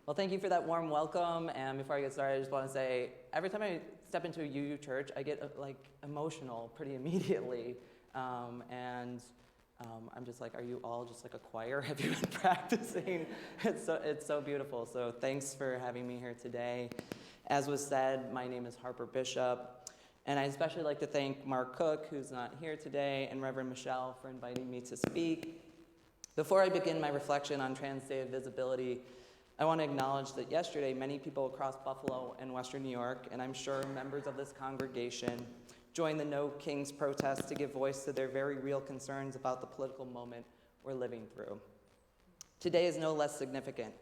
Well, thank you for that warm welcome. And before I get started, I just want to say, every time I step into a UU church, I get emotional pretty immediately. I'm just like, are you all just like a choir? Have you been practicing? It's so beautiful. So thanks for having me here today. As was said, my name is Harper Bishop. And I'd especially like to thank Mark Cook, who's not here today, and Reverend Michelle for inviting me to speak. Before I begin my reflection on Trans Day of Visibility, I want to acknowledge that yesterday, many people across Buffalo and Western New York, and I'm sure members of this congregation, joined the No Kings protest to give voice to their very real concerns about the political moment we're living through. Today is no less significant.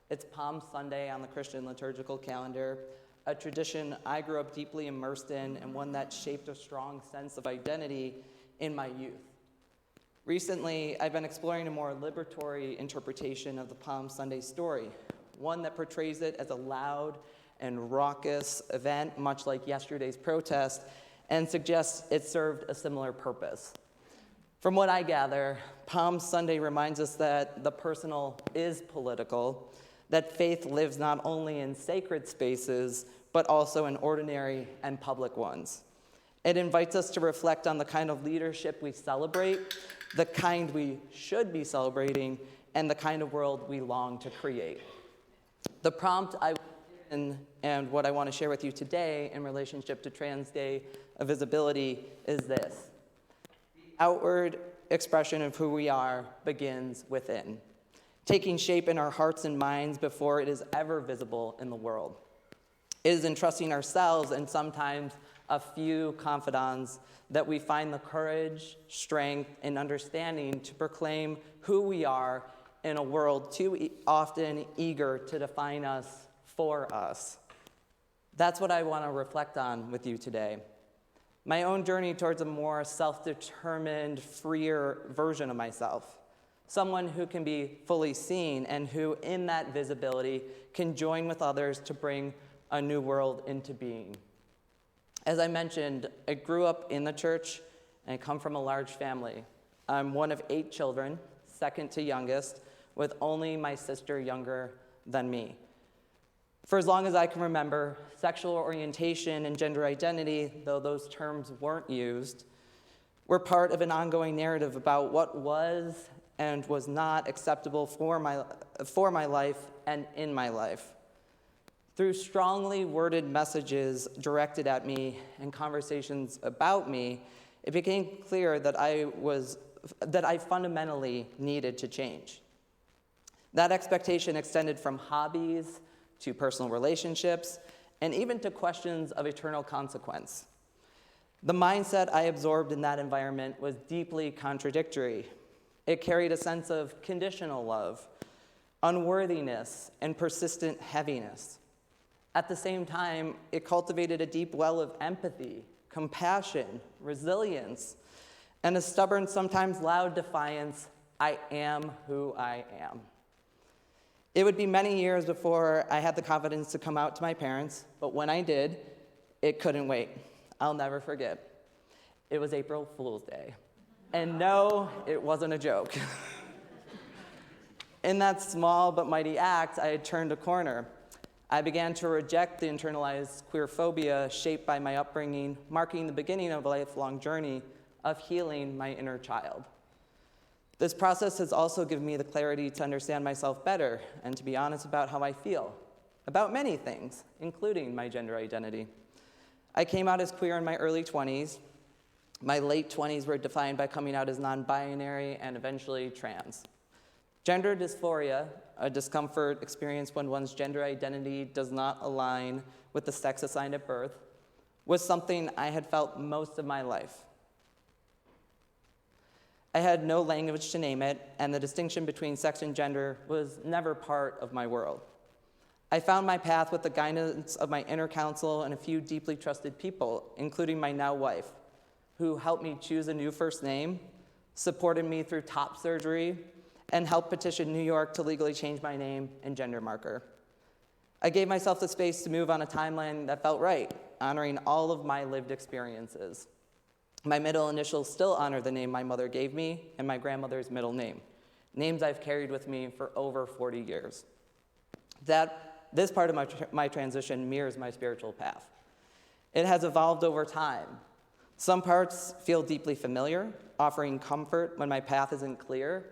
It's Palm Sunday on the Christian liturgical calendar, a tradition I grew up deeply immersed in and one that shaped a strong sense of identity in my youth. Recently, I've been exploring a more liberatory interpretation of the Palm Sunday story, one that portrays it as a loud and raucous event, much like yesterday's protest, and suggests it served a similar purpose. From what I gather, Palm Sunday reminds us that the personal is political, that faith lives not only in sacred spaces, but also in ordinary and public ones. It invites us to reflect on the kind of leadership we celebrate, the kind we should be celebrating, and the kind of world we long to create. The prompt I was given and what I want to share with you today in relationship to Trans Day of Visibility is this: the outward expression of who we are begins within, taking shape in our hearts and minds before it is ever visible in the world. It is in trusting ourselves and sometimes a few confidants that we find the courage, strength, and understanding to proclaim who we are in a world too often eager to define us for us. That's what I want to reflect on with you today. My own journey towards a more self-determined, freer version of myself. Someone who can be fully seen and who, in that visibility, can join with others to bring a new world into being. As I mentioned, I grew up in the church and I come from a large family. I'm one of 8 children, second to youngest, with only my sister younger than me. For as long as I can remember, sexual orientation and gender identity, though those terms weren't used, were part of an ongoing narrative about what was and was not acceptable for my life and in my life. Through strongly worded messages directed at me and conversations about me, it became clear that I fundamentally needed to change. That expectation extended from hobbies to personal relationships, and even to questions of eternal consequence. The mindset I absorbed in that environment was deeply contradictory. It carried a sense of conditional love, unworthiness, and persistent heaviness. At the same time, it cultivated a deep well of empathy, compassion, resilience, and a stubborn, sometimes loud defiance: I am who I am. It would be many years before I had the confidence to come out to my parents, but when I did, it couldn't wait. I'll never forget. It was April Fool's Day. And no, it wasn't a joke. In that small but mighty act, I had turned a corner. I began to reject the internalized queer phobia shaped by my upbringing, marking the beginning of a lifelong journey of healing my inner child. This process has also given me the clarity to understand myself better and to be honest about how I feel, about many things, including my gender identity. I came out as queer in my early 20s. My late 20s were defined by coming out as non-binary and eventually trans. Gender dysphoria, a discomfort experienced when one's gender identity does not align with the sex assigned at birth, was something I had felt most of my life. I had no language to name it, and the distinction between sex and gender was never part of my world. I found my path with the guidance of my inner counsel and a few deeply trusted people, including my now wife, who helped me choose a new first name, supported me through top surgery, and helped petition New York to legally change my name and gender marker. I gave myself the space to move on a timeline that felt right, honoring all of my lived experiences. My middle initials still honor the name my mother gave me and my grandmother's middle name, names I've carried with me for over 40 years. This part of my transition mirrors my spiritual path. It has evolved over time. Some parts feel deeply familiar, offering comfort when my path isn't clear.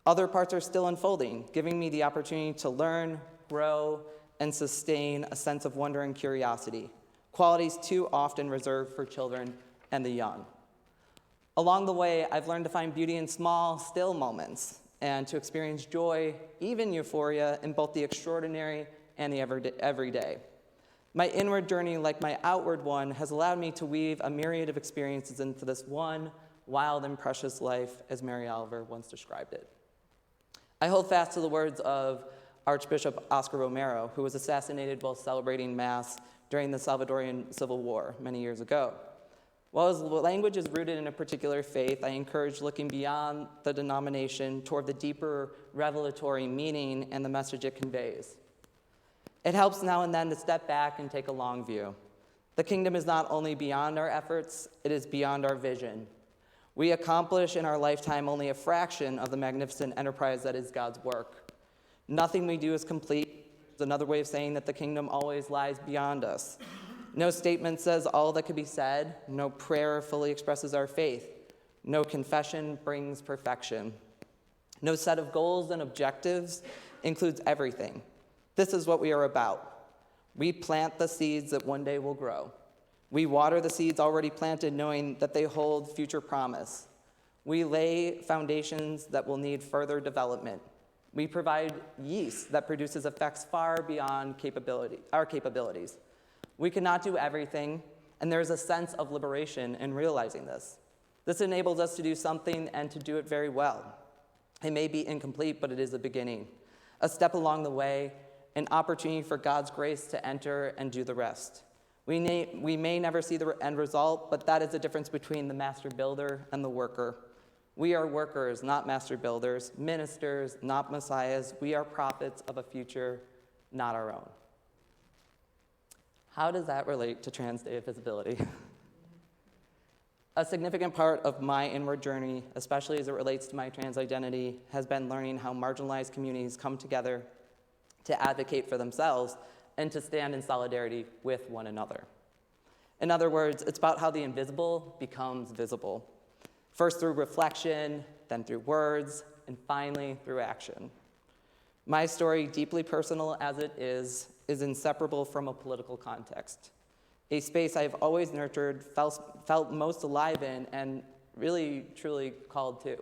Other parts are still unfolding, giving me the opportunity to learn, grow, and sustain a sense of wonder and curiosity, qualities too often reserved for children and the young. Along the way, I've learned to find beauty in small, still moments, and to experience joy, even euphoria, in both the extraordinary and the everyday. My inward journey, like my outward one, has allowed me to weave a myriad of experiences into this one wild and precious life, as Mary Oliver once described it. I hold fast to the words of Archbishop Oscar Romero, who was assassinated while celebrating Mass during the Salvadorian Civil War many years ago. While his language is rooted in a particular faith, I encourage looking beyond the denomination toward the deeper revelatory meaning and the message it conveys. It helps now and then to step back and take a long view. The kingdom is not only beyond our efforts, it is beyond our vision. We accomplish in our lifetime only a fraction of the magnificent enterprise that is God's work. Nothing we do is complete. It's another way of saying that the kingdom always lies beyond us. No statement says all that could be said. No prayer fully expresses our faith. No confession brings perfection. No set of goals and objectives includes everything. This is what we are about. We plant the seeds that one day will grow. We water the seeds already planted, knowing that they hold future promise. We lay foundations that will need further development. We provide yeast that produces effects far beyond our capabilities. We cannot do everything, and there is a sense of liberation in realizing this. This enables us to do something and to do it very well. It may be incomplete, but it is a beginning, a step along the way, an opportunity for God's grace to enter and do the rest. We may never see the end result, but that is the difference between the master builder and the worker. We are workers, not master builders, ministers, not messiahs. We are prophets of a future not our own. How does that relate to Trans Day of Visibility? A significant part of my inward journey, especially as it relates to my trans identity, has been learning how marginalized communities come together to advocate for themselves and to stand in solidarity with one another. In other words, it's about how the invisible becomes visible. First through reflection, then through words, and finally through action. My story, deeply personal as it is inseparable from a political context, a space I've always nurtured, felt most alive in, and really, truly called to.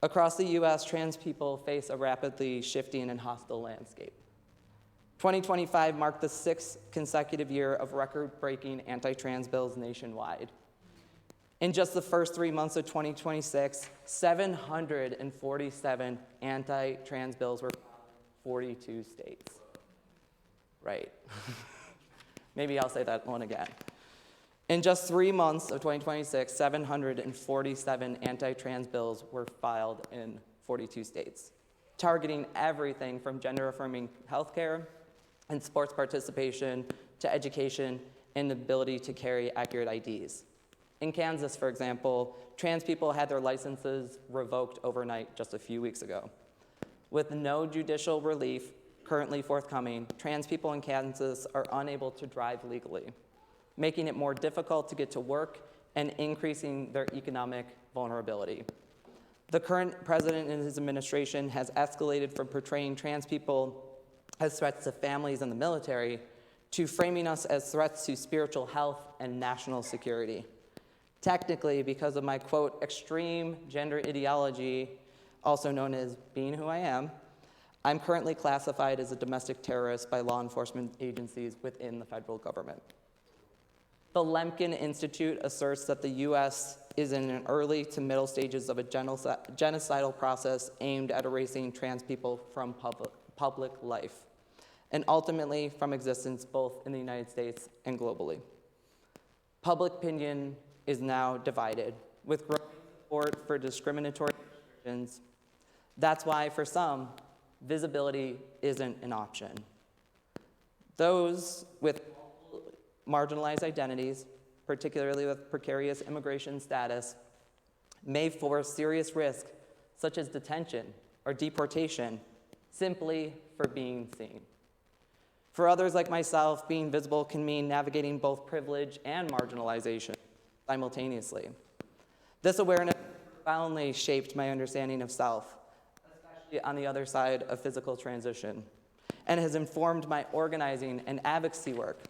Across the US, trans people face a rapidly shifting and hostile landscape. 2025 marked the 6th consecutive year of record-breaking anti-trans bills nationwide. In just the first 3 months of 2026, 747 anti-trans bills were filed in 42 states. Right. Maybe I'll say that one again. In just 3 months of 2026, 747 anti-trans bills were filed in 42 states, targeting everything from gender-affirming healthcare and sports participation to education and the ability to carry accurate IDs. In Kansas, for example, trans people had their licenses revoked overnight just a few weeks ago. With no judicial relief currently forthcoming, trans people in Kansas are unable to drive legally, making it more difficult to get to work and increasing their economic vulnerability. The current president and his administration has escalated from portraying trans people as threats to families and the military to framing us as threats to spiritual health and national security. Technically, because of my, quote, extreme gender ideology, also known as being who I am, I'm currently classified as a domestic terrorist by law enforcement agencies within the federal government. The Lemkin Institute asserts that the U.S. is in an early to middle stages of a genocidal process aimed at erasing trans people from public life, and ultimately from existence both in the United States and globally. Public opinion is now divided, with growing support for discriminatory restrictions. That's why, for some, visibility isn't an option. Those with marginalized identities, particularly with precarious immigration status, may face serious risk, such as detention or deportation, simply for being seen. For others like myself, being visible can mean navigating both privilege and marginalization simultaneously. This awareness profoundly shaped my understanding of self, especially on the other side of physical transition, and has informed my organizing and advocacy work.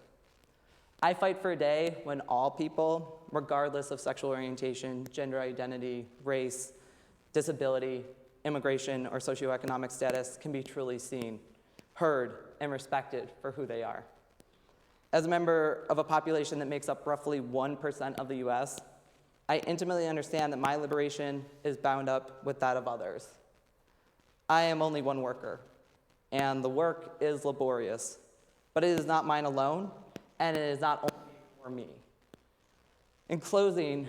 I fight for a day when all people, regardless of sexual orientation, gender identity, race, disability, immigration, or socioeconomic status, can be truly seen, heard, and respected for who they are. As a member of a population that makes up roughly 1% of the US, I intimately understand that my liberation is bound up with that of others. I am only one worker, and the work is laborious, but it is not mine alone, and it is not only for me. In closing,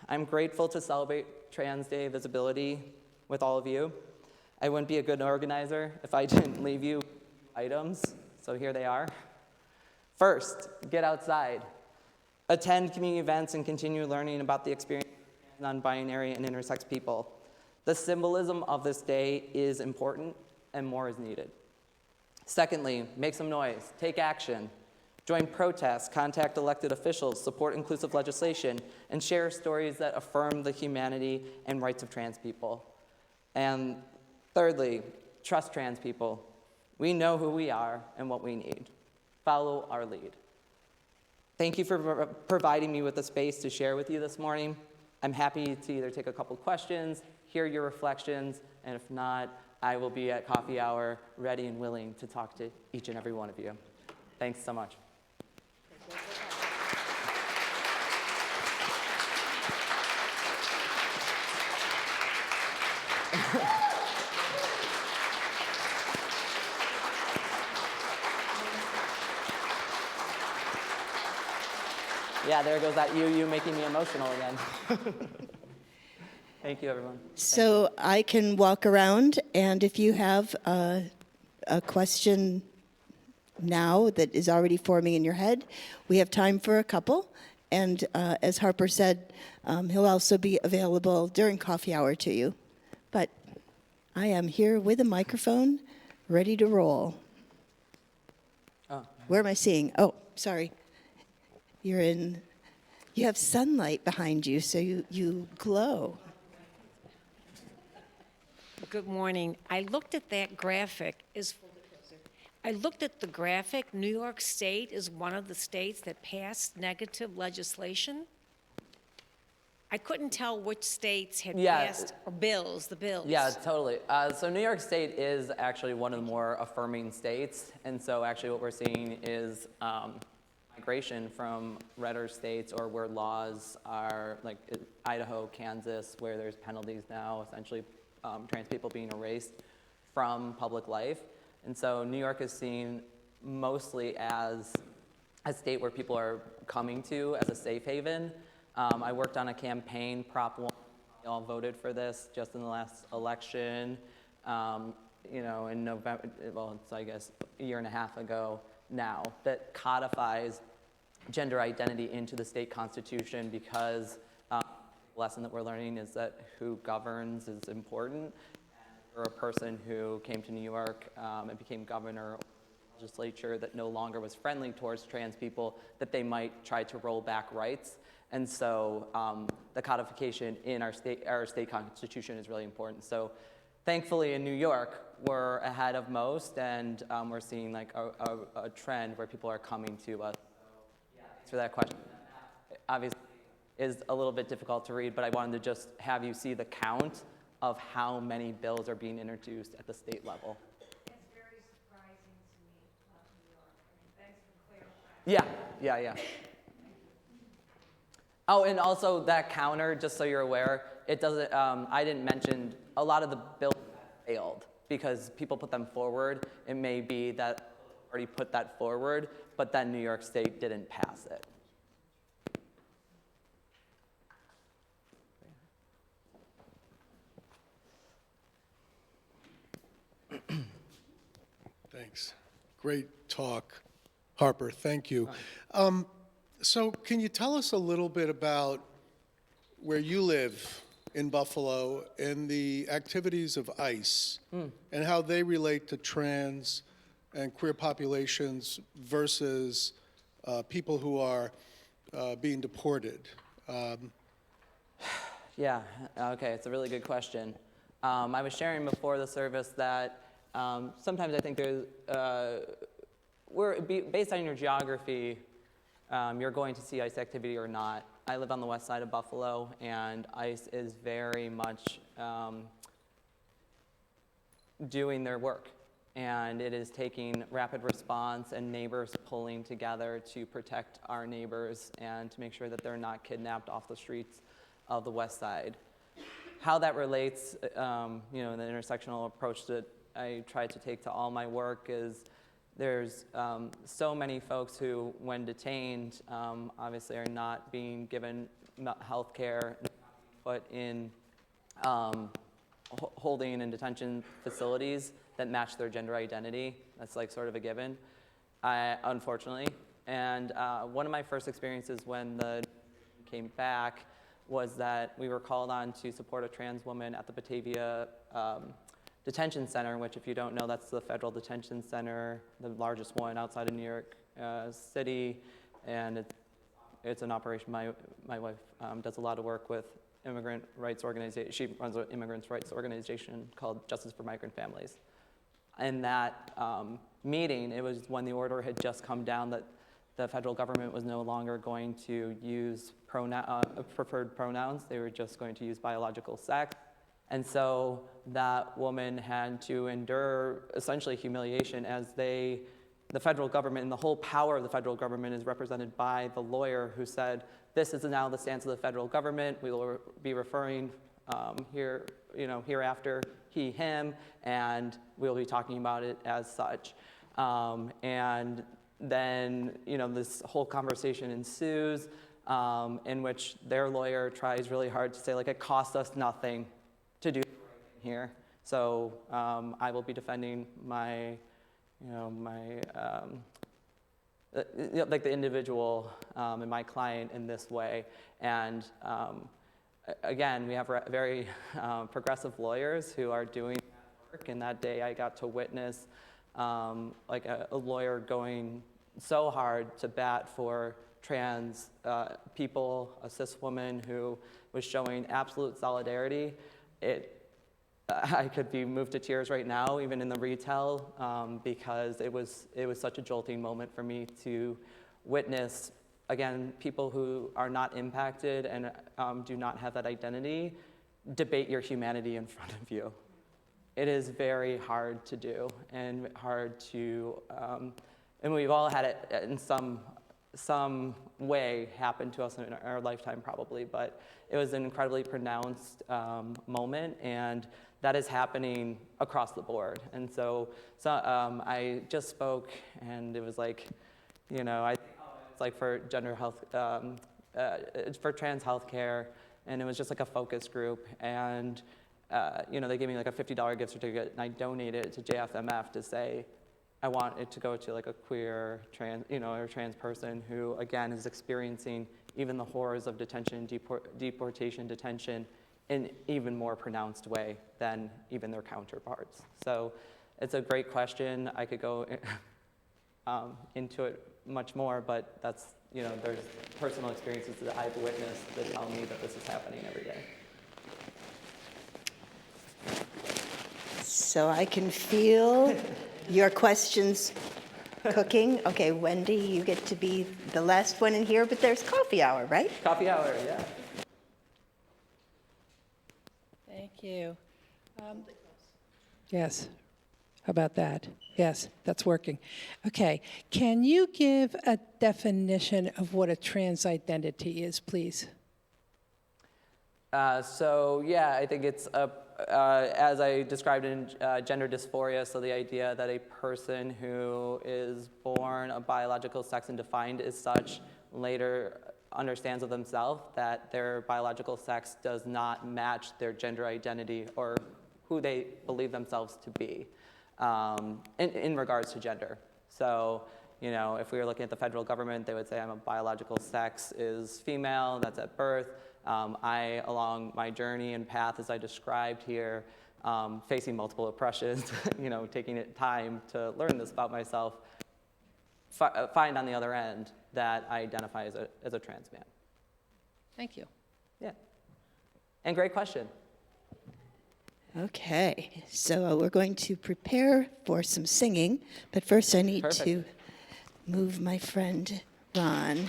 I'm grateful to celebrate Trans Day Visibility with all of you. I wouldn't be a good organizer if I didn't leave you items, so here they are. First, get outside. Attend community events and continue learning about the experience of non-binary and intersex people. The symbolism of this day is important, and more is needed. Secondly, make some noise, take action. Join protests, contact elected officials, support inclusive legislation, and share stories that affirm the humanity and rights of trans people. And thirdly, trust trans people. We know who we are and what we need. Follow our lead. Thank you for providing me with a space to share with you this morning. I'm happy to either take a couple questions, hear your reflections, and if not, I will be at coffee hour ready and willing to talk to each and every one of you. Thanks so much. Yeah, there goes that you making me emotional again. Thank you, everyone. So I can walk around, and if you have a question now that is already forming in your head, we have time for a couple. And as Harper said, he'll also be available during coffee hour to you. But I am here with a microphone, ready to roll. Oh. Where am I seeing? Oh, sorry. You have sunlight behind you, so you glow. Good morning. I looked at that graphic. I looked at the graphic. New York State is one of the states that passed negative legislation. I couldn't tell which states had passed or the bills. Yeah, totally. So New York State is actually one of the more affirming states, and so actually what we're seeing is migration from redder states or where laws are like Idaho, Kansas, where there's penalties now, essentially trans people being erased from public life. And so New York is seen mostly as a state where people are coming to as a safe haven. I worked on a campaign, Prop 1, we all voted for this just in the last election, in November, well, it's I guess a year and a half ago now, that codifies gender identity into the state constitution because the lesson that we're learning is that who governs is important. For a person who came to New York and became governor of the legislature that no longer was friendly towards trans people, that they might try to roll back rights. And so the codification in our state constitution is really important. So thankfully in New York, we're ahead of most, and we're seeing like a trend where people are coming to us. So, yeah, thanks for that question. Obviously is a little bit difficult to read, but I wanted to just have you see the count of how many bills are being introduced at the state level. It's very surprising to me about New York. Thanks for clarifying. Yeah. Oh, and also that counter, just so you're aware, it doesn't, I didn't mention, a lot of the bills failed because people put them forward. It may be that already put that forward, but then New York State didn't pass it. Thanks. Great talk, Harper. Thank you. So can you tell us a little bit about where you live in Buffalo and the activities of ICE and how they relate to trans and queer populations versus people who are being deported. Yeah, okay, it's a really good question. I was sharing before the service that sometimes I think there's, based on your geography, you're going to see ICE activity or not. I live on the west side of Buffalo, and ICE is very much doing their work. And it is taking rapid response and neighbors pulling together to protect our neighbors and to make sure that they're not kidnapped off the streets of the west side. How that relates, you know, in the intersectional approach that I try to take to all my work is there's so many folks who, when detained, obviously are not being given health care, but in holding and detention facilities that match their gender identity. That's like sort of a given, unfortunately. And one of my first experiences when the came back was that we were called on to support a trans woman at the Batavia Detention Center, which, if you don't know, that's the federal detention center, the largest one outside of New York City, and it's an operation. My wife does a lot of work with immigrant rights organization. She runs an immigrant rights organization called Justice for Migrant Families. In that meeting, it was when the order had just come down that the federal government was no longer going to use preferred pronouns. They were just going to use biological sex. And so that woman had to endure essentially humiliation as the federal government, and the whole power of the federal government is represented by the lawyer who said, this is now the stance of the federal government. We will be referring hereafter, he, him, and we'll be talking about it as such. And then, you know, this whole conversation ensues in which their lawyer tries really hard to say, like, it costs us nothing to do here. So I will be defending my, like the individual and my client in this way. And again, we have very progressive lawyers who are doing that work. And that day I got to witness like a lawyer going so hard to bat for trans people, a cis woman who was showing absolute solidarity. I could be moved to tears right now, even in the retell, because it was such a jolting moment for me to witness, again, people who are not impacted and do not have that identity debate your humanity in front of you. It is very hard to do and hard to, and we've all had it in some way happen to us in our lifetime probably, but it was an incredibly pronounced moment, and that is happening across the board. And so I just spoke, and it was like, you know, it's like for gender health, for trans healthcare, and it was just like a focus group, and you know, they gave me like a $50 gift certificate, and I donated it to JFMF to say, I want it to go to like a queer trans, or trans person who, again, is experiencing even the horrors of detention, deportation, detention in even more pronounced way than even their counterparts. So it's a great question. I could go into it much more, but that's, there's personal experiences that I've witnessed that tell me that this is happening every day. So I can feel your questions cooking. Okay, Wendy, you get to be the last one in here, but there's coffee hour, right? Coffee hour, yeah. Thank you. Yes. How about that? Yes, that's working. Okay. Can you give a definition of what a trans identity is, please? So yeah, I think it's as I described in gender dysphoria, so the idea that a person who is born a biological sex and defined as such later understands of themselves that their biological sex does not match their gender identity or who they believe themselves to be in regards to gender. So, if we were looking at the federal government, they would say I'm a biological sex is female, that's at birth. I, along my journey and path as I described here, facing multiple oppressions, taking it time to learn this about myself, find on the other end that I identify as a trans man. Thank you. Yeah. And great question. Okay, so we're going to prepare for some singing, but first I need Perfect. to move my friend Ron.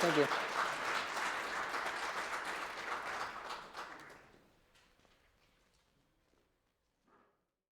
Thank you.